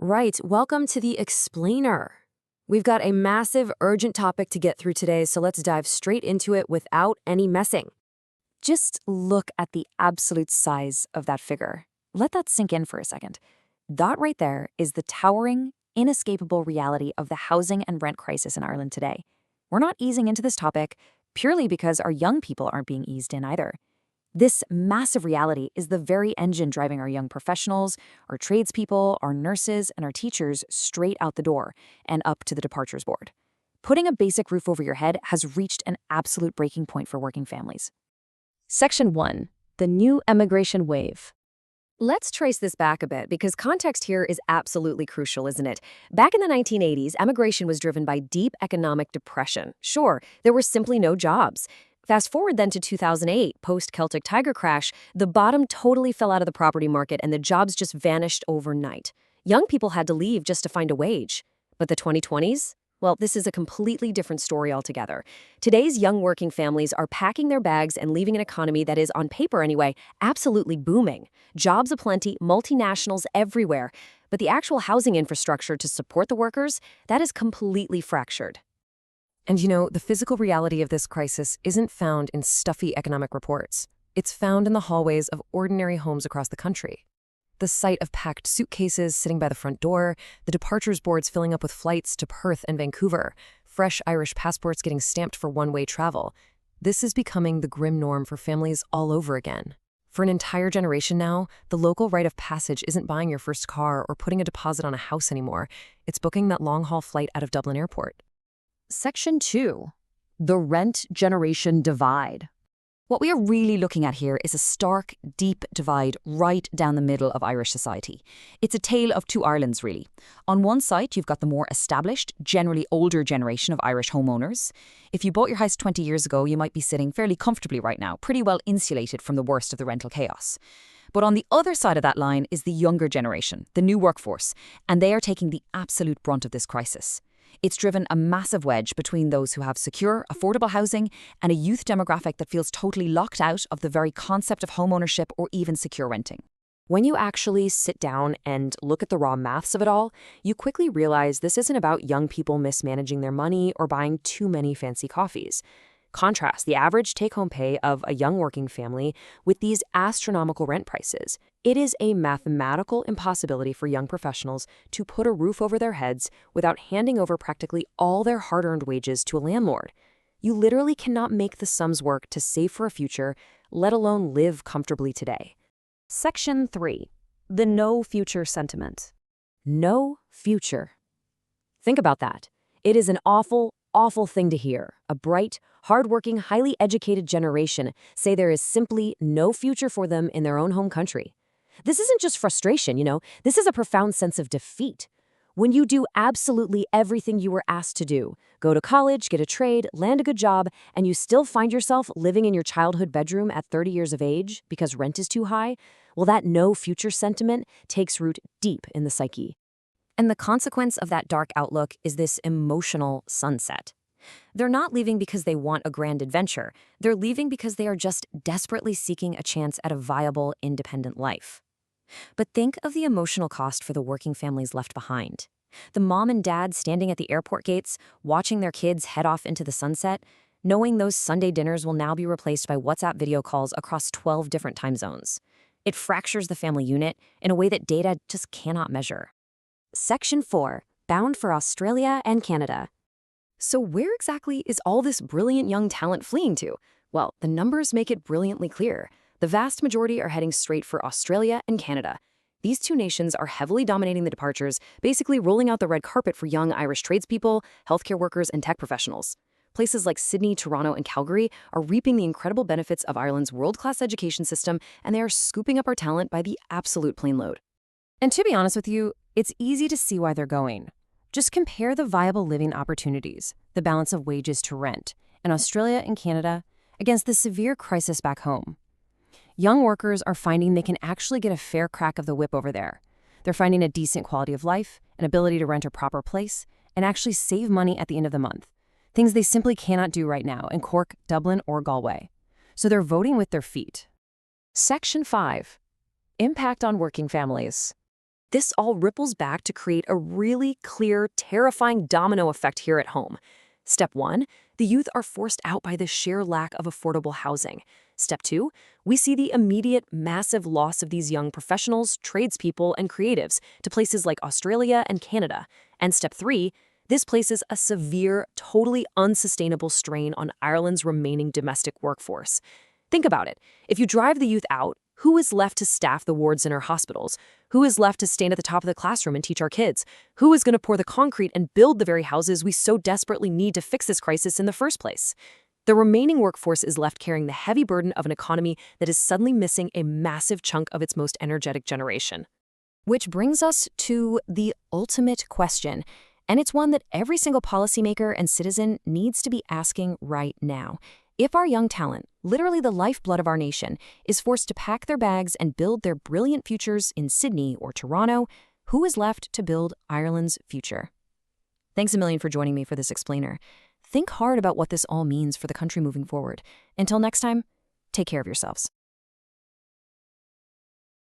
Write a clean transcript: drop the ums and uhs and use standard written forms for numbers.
Right, welcome to the Explainer. We've got a massive, urgent topic to get through today, so let's dive straight into it without any messing. Just look at the absolute size of that figure. Let that sink in for a second. That right there is the towering, inescapable reality of the housing and rent crisis in Ireland today. We're not easing into this topic purely because our young people aren't being eased in either. This massive reality is the very engine driving our young professionals, our tradespeople, our nurses, and our teachers straight out the door and up to the departures board. Putting a basic roof over your head has reached an absolute breaking point for working families. Section 1. The new emigration wave. Let's trace this back a bit because context here is absolutely crucial, isn't it? Back in the 1980s, emigration was driven by deep economic depression. Sure, there were simply no jobs. Fast forward then to 2008, post-Celtic Tiger crash, the bottom totally fell out of the property market and the jobs just vanished overnight. Young people had to leave just to find a wage. But the 2020s? Well, this is a completely different story altogether. Today's young working families are packing their bags and leaving an economy that is, on paper anyway, absolutely booming. Jobs aplenty, multinationals everywhere. But the actual housing infrastructure to support the workers, that is completely fractured. And the physical reality of this crisis isn't found in stuffy economic reports. It's found in the hallways of ordinary homes across the country. The sight of packed suitcases sitting by the front door, the departures boards filling up with flights to Perth and Vancouver, fresh Irish passports getting stamped for one-way travel. This is becoming the grim norm for families all over again. For an entire generation now, the local rite of passage isn't buying your first car or putting a deposit on a house anymore. It's booking that long-haul flight out of Dublin Airport. Section 2. The rent generation divide. What we are really looking at here is a stark, deep divide right down the middle of Irish society. It's a tale of two Irelands, really. On one side, you've got the more established, generally older generation of Irish homeowners. If you bought your house 20 years ago, you might be sitting fairly comfortably right now, pretty well insulated from the worst of the rental chaos. But on the other side of that line is the younger generation, the new workforce, and they are taking the absolute brunt of this crisis. It's driven a massive wedge between those who have secure, affordable housing and a youth demographic that feels totally locked out of the very concept of homeownership or even secure renting. When you actually sit down and look at the raw maths of it all, you quickly realize this isn't about young people mismanaging their money or buying too many fancy coffees. Contrast the average take-home pay of a young working family with these astronomical rent prices. It is a mathematical impossibility for young professionals to put a roof over their heads without handing over practically all their hard-earned wages to a landlord. You literally cannot make the sums work to save for a future, let alone live comfortably today. Section 3. The no future sentiment. No future. Think about that. It is an awful thing to hear. A bright, hardworking, highly educated generation say there is simply no future for them in their own home country. This isn't just frustration, this is a profound sense of defeat. When you do absolutely everything you were asked to do, go to college, get a trade, land a good job, and you still find yourself living in your childhood bedroom at 30 years of age because rent is too high, well, that no future sentiment takes root deep in the psyche. And the consequence of that dark outlook is this emotional sunset. They're not leaving because they want a grand adventure. They're leaving because they are just desperately seeking a chance at a viable, independent life. But think of the emotional cost for the working families left behind. The mom and dad standing at the airport gates, watching their kids head off into the sunset, knowing those Sunday dinners will now be replaced by WhatsApp video calls across 12 different time zones. It fractures the family unit in a way that data just cannot measure. Section 4. Bound for Australia and Canada. So where exactly is all this brilliant young talent fleeing to? Well, the numbers make it brilliantly clear. The vast majority are heading straight for Australia and Canada. These two nations are heavily dominating the departures, basically rolling out the red carpet for young Irish tradespeople, healthcare workers, and tech professionals. Places like Sydney, Toronto, and Calgary are reaping the incredible benefits of Ireland's world-class education system, and they are scooping up our talent by the absolute plane load. And to be honest with you, it's easy to see why they're going. Just compare the viable living opportunities, the balance of wages to rent, in Australia and Canada against the severe crisis back home. Young workers are finding they can actually get a fair crack of the whip over there. They're finding a decent quality of life, an ability to rent a proper place, and actually save money at the end of the month. Things they simply cannot do right now in Cork, Dublin, or Galway. So they're voting with their feet. Section 5. Impact on working families. This all ripples back to create a really clear, terrifying domino effect here at home. Step 1, the youth are forced out by the sheer lack of affordable housing. Step 2, we see the immediate, massive loss of these young professionals, tradespeople, and creatives to places like Australia and Canada. And step 3, this places a severe, totally unsustainable strain on Ireland's remaining domestic workforce. Think about it. If you drive the youth out, who is left to staff the wards in our hospitals? Who is left to stand at the top of the classroom and teach our kids? Who is going to pour the concrete and build the very houses we so desperately need to fix this crisis in the first place? The remaining workforce is left carrying the heavy burden of an economy that is suddenly missing a massive chunk of its most energetic generation. Which brings us to the ultimate question, and it's one that every single policymaker and citizen needs to be asking right now. If our young talent, literally the lifeblood of our nation, is forced to pack their bags and build their brilliant futures in Sydney or Toronto, who is left to build Ireland's future? Thanks a million for joining me for this explainer. Think hard about what this all means for the country moving forward. Until next time, take care of yourselves.